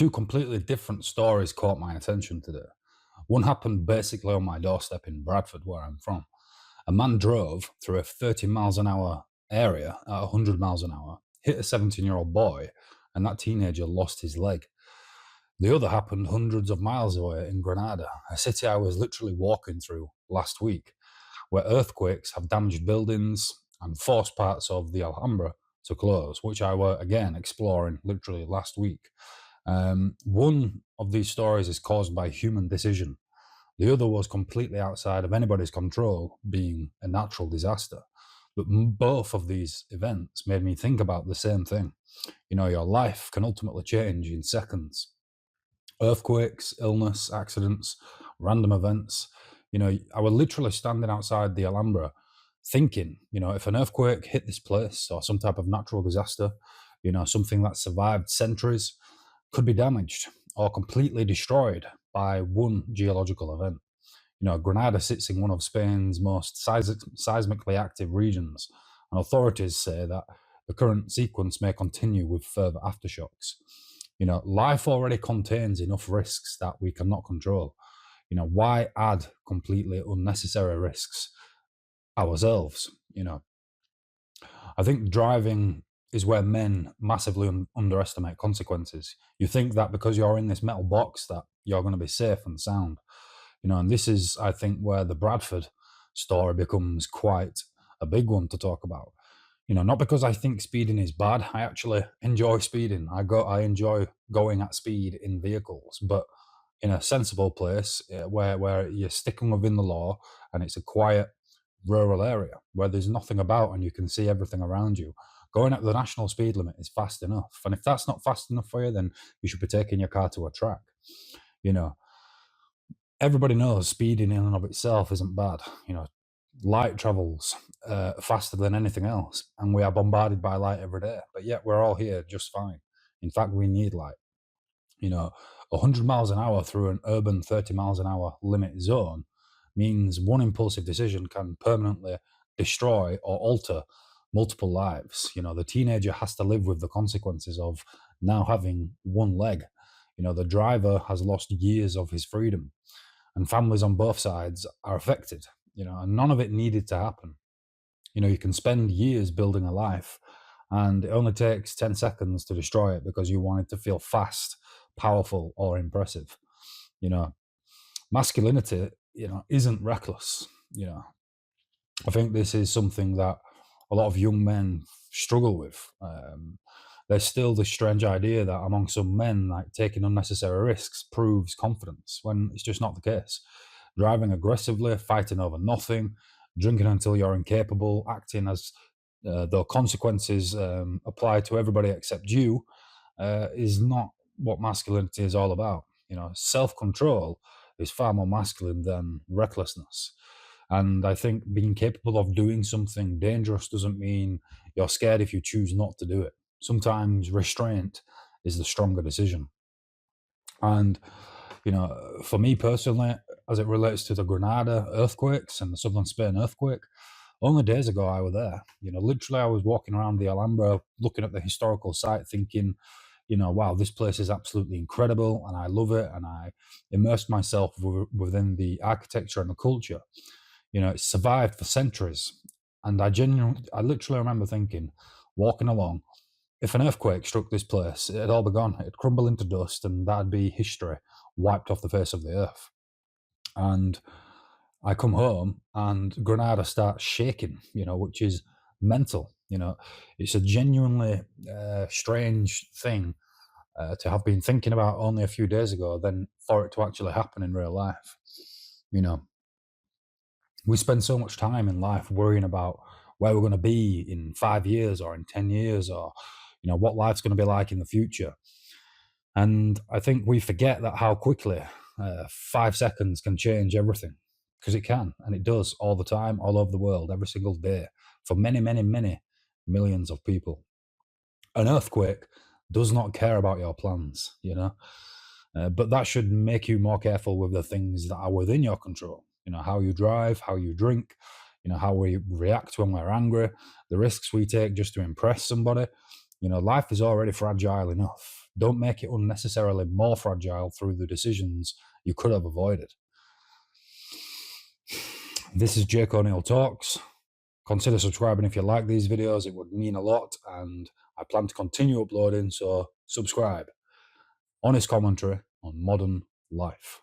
Two completely different stories caught my attention today. One happened basically on my doorstep in Bradford, where I'm from. A man drove through a 30 miles an hour area at 100 miles an hour, hit a 17-year-old boy, and that teenager lost his leg. The other happened hundreds of miles away in Granada, a city I was literally walking through last week, where earthquakes have damaged buildings and forced parts of the Alhambra to close, which I were again exploring literally last week. One of these stories is caused by human decision. The other was completely outside of anybody's control, being a natural disaster. But both of these events made me think about the same thing. You know, your life can ultimately change in seconds. Earthquakes, illness, accidents, random events. You know, I was literally standing outside the Alhambra thinking, you know, if an earthquake hit this place or some type of natural disaster, you know, something that survived centuries could be damaged or completely destroyed by one geological event. You know, Granada sits in one of Spain's most seismically active regions, and authorities say that the current sequence may continue with further aftershocks. You know, life already contains enough risks that we cannot control. You know, why add completely unnecessary risks ourselves? You know, I think driving is where men massively underestimate consequences. You think that because you're in this metal box that you're going to be safe and sound, you know, and this is, I think, where the Bradford story becomes quite a big one to talk about. You know, not because I think speeding is bad. I actually enjoy speeding. I enjoy going at speed in vehicles, but in a sensible place where you're sticking within the law and it's a quiet rural area where there's nothing about and you can see everything around you. Going at the national speed limit is fast enough. And if that's not fast enough for you, then you should be taking your car to a track. You know, everybody knows speeding in and of itself isn't bad. You know, light travels faster than anything else, and we are bombarded by light every day. But yet we're all here just fine. In fact, we need light. You know, 100 miles an hour through an urban 30 miles an hour limit zone means one impulsive decision can permanently destroy or alter multiple lives. You know, the teenager has to live with the consequences of now having one leg. You know, the driver has lost years of his freedom, and families on both sides are affected. You know, and none of it needed to happen. You know, you can spend years building a life, and it only takes 10 seconds to destroy it because you wanted to feel fast, powerful, or impressive. You know, masculinity, you know, isn't reckless. You know, I think this is something that a lot of young men struggle with. There's still this strange idea that among some men, like taking unnecessary risks proves confidence when it's just not the case. Driving aggressively, fighting over nothing, drinking until you're incapable, acting as though consequences apply to everybody except you is not what masculinity is all about. You know, self-control is far more masculine than recklessness. And I think being capable of doing something dangerous doesn't mean you're scared if you choose not to do it. Sometimes restraint is the stronger decision. And, you know, for me personally, as it relates to the Granada earthquakes and the southern Spain earthquake, only days ago I was there. You know, literally I was walking around the Alhambra looking at the historical site thinking, you know, wow, this place is absolutely incredible and I love it. And I immersed myself within the architecture and the culture. You know, it's survived for centuries. And I literally remember thinking, walking along, if an earthquake struck this place, it'd all be gone. It'd crumble into dust, and that'd be history wiped off the face of the earth. And I come home, and Granada starts shaking, you know, which is mental. You know, it's a genuinely strange thing to have been thinking about only a few days ago, than for it to actually happen in real life. You know, we spend so much time in life worrying about where we're going to be in 5 years or in 10 years, or, you know, what life's going to be like in the future. And I think we forget that how quickly 5 seconds can change everything, because it can, and it does all the time, all over the world, every single day, for many, many, many millions of people. An earthquake does not care about your plans, you know, but that should make you more careful with the things that are within your control. You know, how you drive, how you drink, you know, how we react when we're angry, the risks we take just to impress somebody. You know, life is already fragile enough. Don't make it unnecessarily more fragile through the decisions you could have avoided. This is Jake O'Neill Talks. Consider subscribing if you like these videos. It would mean a lot, and I plan to continue uploading, so subscribe. Honest commentary on modern life.